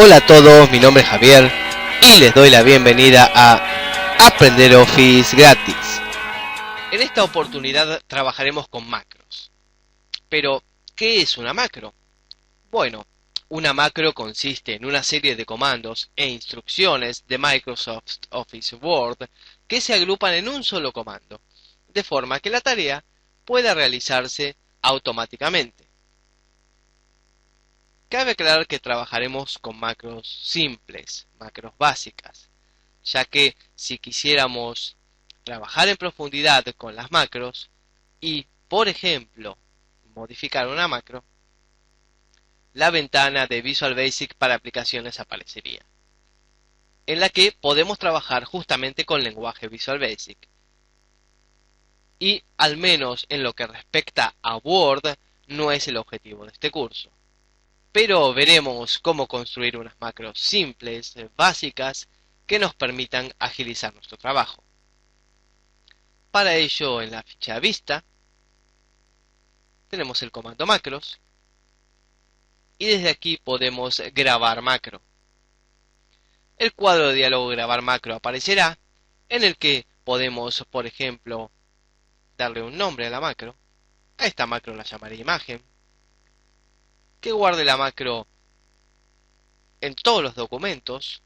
Hola a todos, mi nombre es Javier y les doy la bienvenida a Aprender Office gratis. En esta oportunidad trabajaremos con macros. Pero, ¿qué es una macro? Bueno, una macro consiste en una serie de comandos e instrucciones de Microsoft Office Word que se agrupan en un solo comando, de forma que la tarea pueda realizarse automáticamente. Cabe aclarar que trabajaremos con macros simples, macros básicas, ya que si quisiéramos trabajar en profundidad con las macros y, por ejemplo, modificar una macro, la ventana de Visual Basic para aplicaciones aparecería, en la que podemos trabajar justamente con lenguaje Visual Basic. Y, al menos en lo que respecta a Word, no es el objetivo de este curso. Pero veremos cómo construir unas macros simples, básicas, que nos permitan agilizar nuestro trabajo. Para ello, en la ficha Vista, tenemos el comando macros, y desde aquí podemos grabar macro. El cuadro de diálogo grabar macro aparecerá, en el que podemos, por ejemplo, darle un nombre a la macro. A esta macro la llamaré imagen, que guarde la macro en todos los documentos,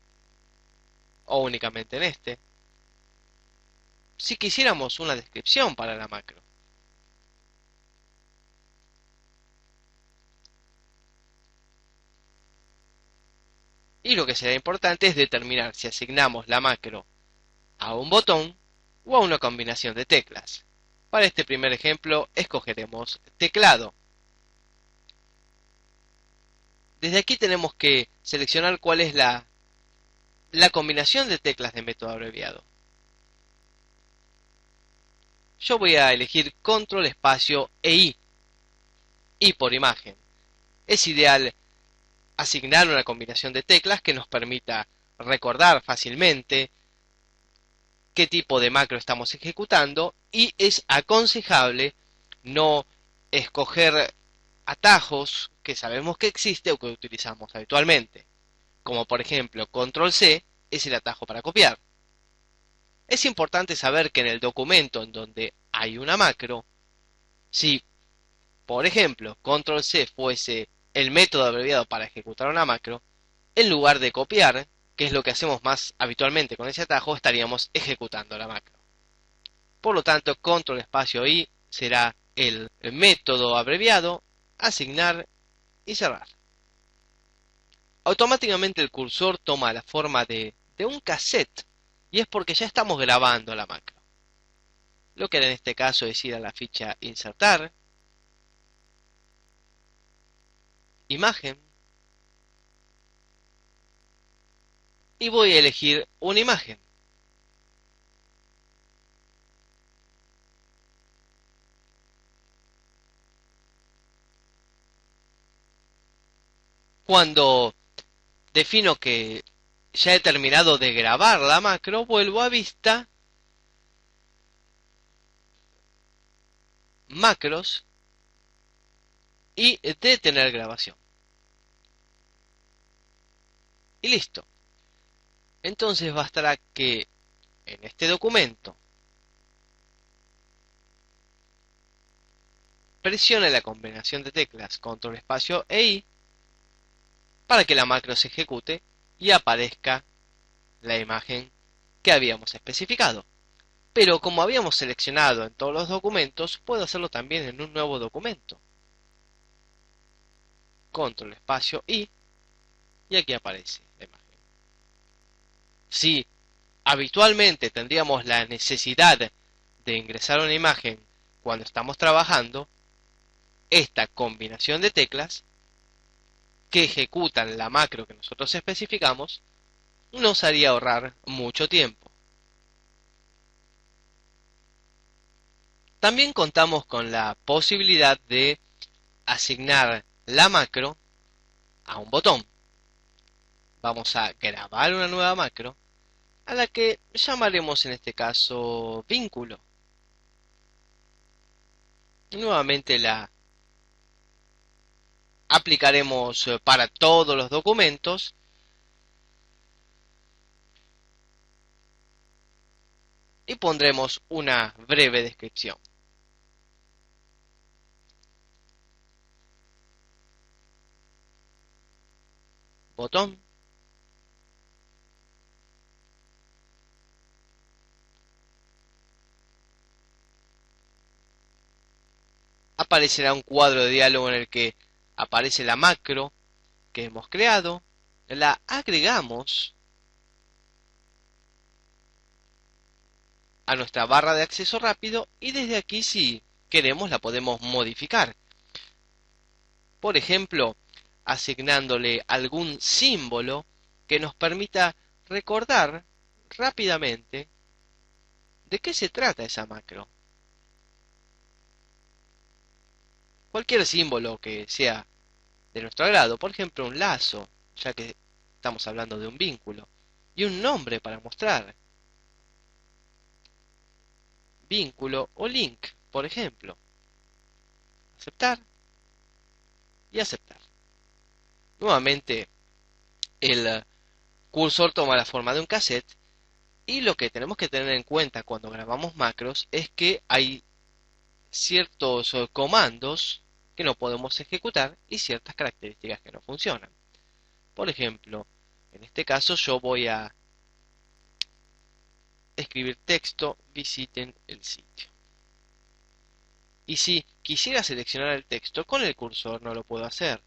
o únicamente en este. Si quisiéramos una descripción para la macro, y lo que será importante es determinar si asignamos la macro a un botón o a una combinación de teclas. Para este primer ejemplo escogeremos teclado. Desde aquí tenemos que seleccionar cuál es la combinación de teclas de método abreviado. Yo voy a elegir control espacio e I, y por imagen. Es ideal asignar una combinación de teclas que nos permita recordar fácilmente qué tipo de macro estamos ejecutando, y es aconsejable no escoger atajos que sabemos que existe o que utilizamos habitualmente, como por ejemplo control C es el atajo para copiar. Es importante saber que en el documento en donde hay una macro, si por ejemplo control C fuese el método abreviado para ejecutar una macro, en lugar de copiar, que es lo que hacemos más habitualmente con ese atajo, estaríamos ejecutando la macro. Por lo tanto, control espacio I será el método abreviado, asignar y cerrar. Automáticamente el cursor toma la forma de un cassette, y es porque ya estamos grabando la macro. Lo que haré en este caso es ir a la ficha insertar, imagen, y voy a elegir una imagen. Cuando defino que ya he terminado de grabar la macro, vuelvo a vista, macros y detener grabación. Y listo. Entonces bastará que en este documento presione la combinación de teclas control espacio e I para que la macro se ejecute y aparezca la imagen que habíamos especificado. Pero como habíamos seleccionado en todos los documentos, puedo hacerlo también en un nuevo documento. Control espacio I, y aquí aparece la imagen. Si habitualmente tendríamos la necesidad de ingresar una imagen cuando estamos trabajando, esta combinación de teclas que ejecutan la macro que nosotros especificamos nos haría ahorrar mucho tiempo. También contamos con la posibilidad de asignar la macro a un botón. Vamos a grabar una nueva macro, a la que llamaremos en este caso vínculo. Nuevamente la aplicaremos para todos los documentos, y pondremos una breve descripción. Botón. Aparecerá un cuadro de diálogo en el que aparece la macro que hemos creado, la agregamos a nuestra barra de acceso rápido y desde aquí, si queremos, la podemos modificar. Por ejemplo, asignándole algún símbolo que nos permita recordar rápidamente de qué se trata esa macro. Cualquier símbolo que sea de nuestro agrado, por ejemplo un lazo, ya que estamos hablando de un vínculo, y un nombre para mostrar. Vínculo o link, por ejemplo. Aceptar y aceptar. Nuevamente, el cursor toma la forma de un cassette y lo que tenemos que tener en cuenta cuando grabamos macros es que hay ciertos comandos que no podemos ejecutar y ciertas características que no funcionan. Por ejemplo, en este caso yo voy a escribir texto, visiten el sitio. Y si quisiera seleccionar el texto con el cursor no lo puedo hacer.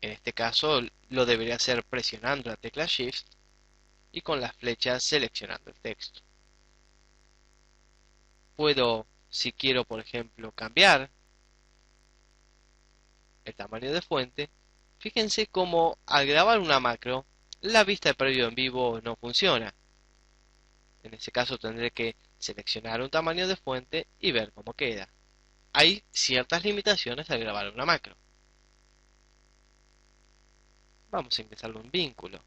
En este caso lo debería hacer presionando la tecla Shift y con las flechas seleccionando el texto. Puedo, si quiero por ejemplo, cambiar el tamaño de fuente. Fíjense cómo al grabar una macro, la vista de previo en vivo no funciona. En ese caso tendré que seleccionar un tamaño de fuente y ver cómo queda. Hay ciertas limitaciones al grabar una macro. Vamos a ingresarlo en vínculo.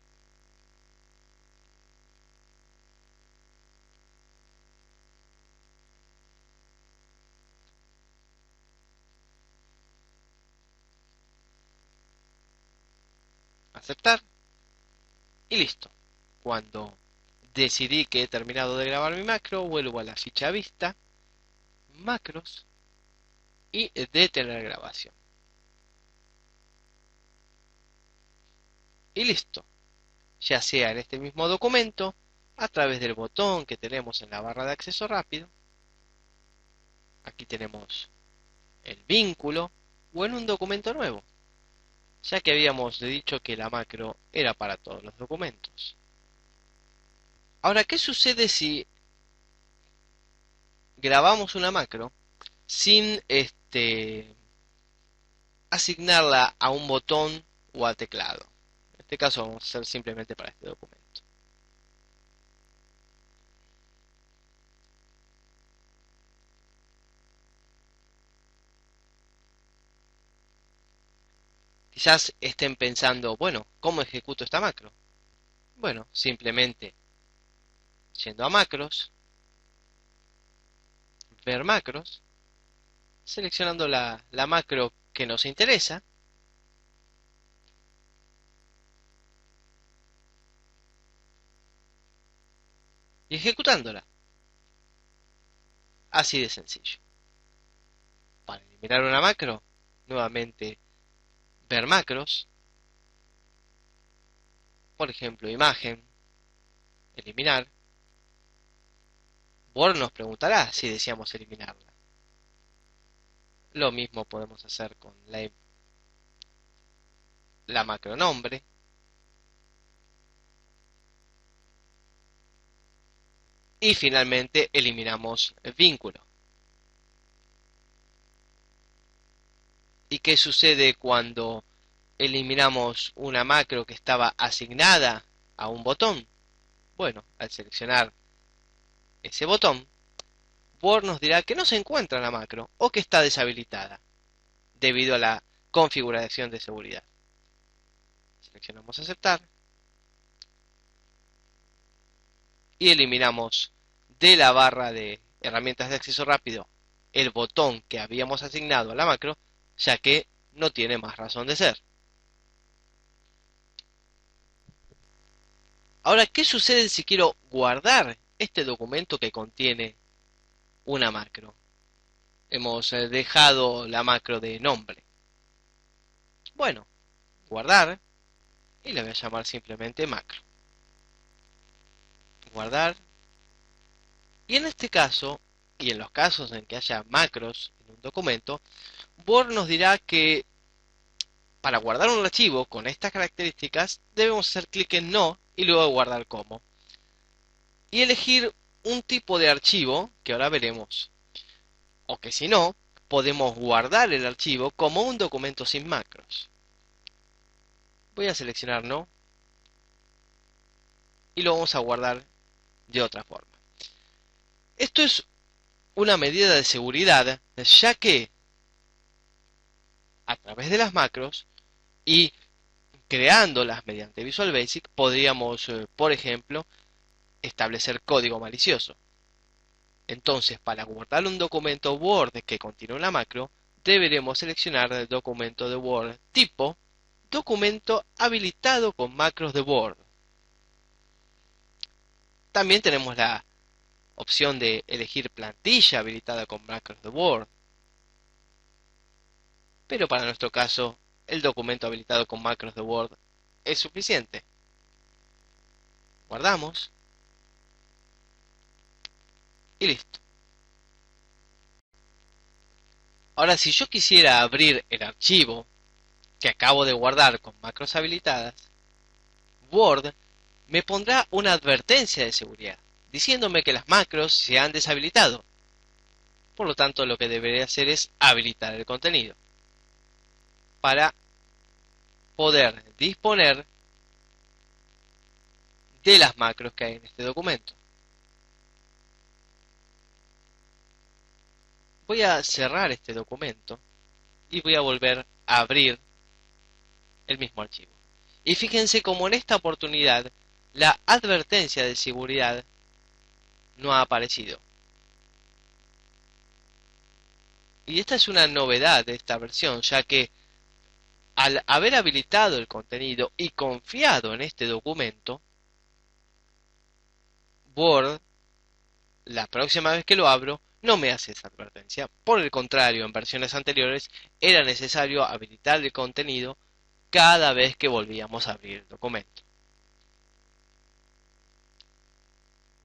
Aceptar y listo. Cuando decidí que he terminado de grabar mi macro, vuelvo a la ficha vista, macros y detener grabación. Y listo. Ya sea en este mismo documento, a través del botón que tenemos en la barra de acceso rápido, aquí tenemos el vínculo, o en un documento nuevo, ya que habíamos dicho que la macro era para todos los documentos. Ahora, ¿qué sucede si grabamos una macro sin asignarla a un botón o a teclado? En este caso vamos a hacer simplemente para este documento. Quizás estén pensando, bueno, ¿cómo ejecuto esta macro? Bueno, simplemente yendo a macros, ver macros, seleccionando la macro que nos interesa, y ejecutándola. Así de sencillo. Para eliminar una macro, nuevamente ver macros, por ejemplo, imagen, eliminar. Word nos preguntará si deseamos eliminarla. Lo mismo podemos hacer con la macro nombre. Y finalmente eliminamos el vínculo. ¿Y qué sucede cuando eliminamos una macro que estaba asignada a un botón? Bueno, al seleccionar ese botón, Word nos dirá que no se encuentra en la macro o que está deshabilitada debido a la configuración de seguridad. Seleccionamos aceptar y eliminamos de la barra de herramientas de acceso rápido el botón que habíamos asignado a la macro, ya que no tiene más razón de ser. Ahora, ¿qué sucede si quiero guardar este documento que contiene una macro. Hemos dejado la macro de nombre. Bueno, guardar y le voy a llamar simplemente macro. Guardar. Y en este caso, y en los casos en que haya macros en un documento, Word nos dirá que para guardar un archivo con estas características debemos hacer clic en no y luego guardar como. Y elegir un tipo de archivo que ahora veremos. O que si no, podemos guardar el archivo como un documento sin macros. Voy a seleccionar no y lo vamos a guardar de otra forma. Esto es una medida de seguridad, ya que a través de las macros y creándolas mediante Visual Basic podríamos, por ejemplo, establecer código malicioso. Entonces, para guardar un documento Word que contiene una macro, deberemos seleccionar el documento de Word tipo documento habilitado con macros de Word. También tenemos la opción de elegir plantilla habilitada con macros de Word. Pero para nuestro caso, el documento habilitado con macros de Word es suficiente. Guardamos y listo. Ahora, si yo quisiera abrir el archivo que acabo de guardar con macros habilitadas, Word me pondrá una advertencia de seguridad, diciéndome que las macros se han deshabilitado. Por lo tanto, lo que deberé hacer es habilitar el contenido para poder disponer de las macros que hay en este documento. Voy a cerrar este documento y voy a volver a abrir el mismo archivo. Y fíjense cómo en esta oportunidad la advertencia de seguridad no ha aparecido. Y esta es una novedad de esta versión, ya que al haber habilitado el contenido y confiado en este documento, Word, la próxima vez que lo abro, no me hace esa advertencia. Por el contrario, en versiones anteriores era necesario habilitar el contenido cada vez que volvíamos a abrir el documento.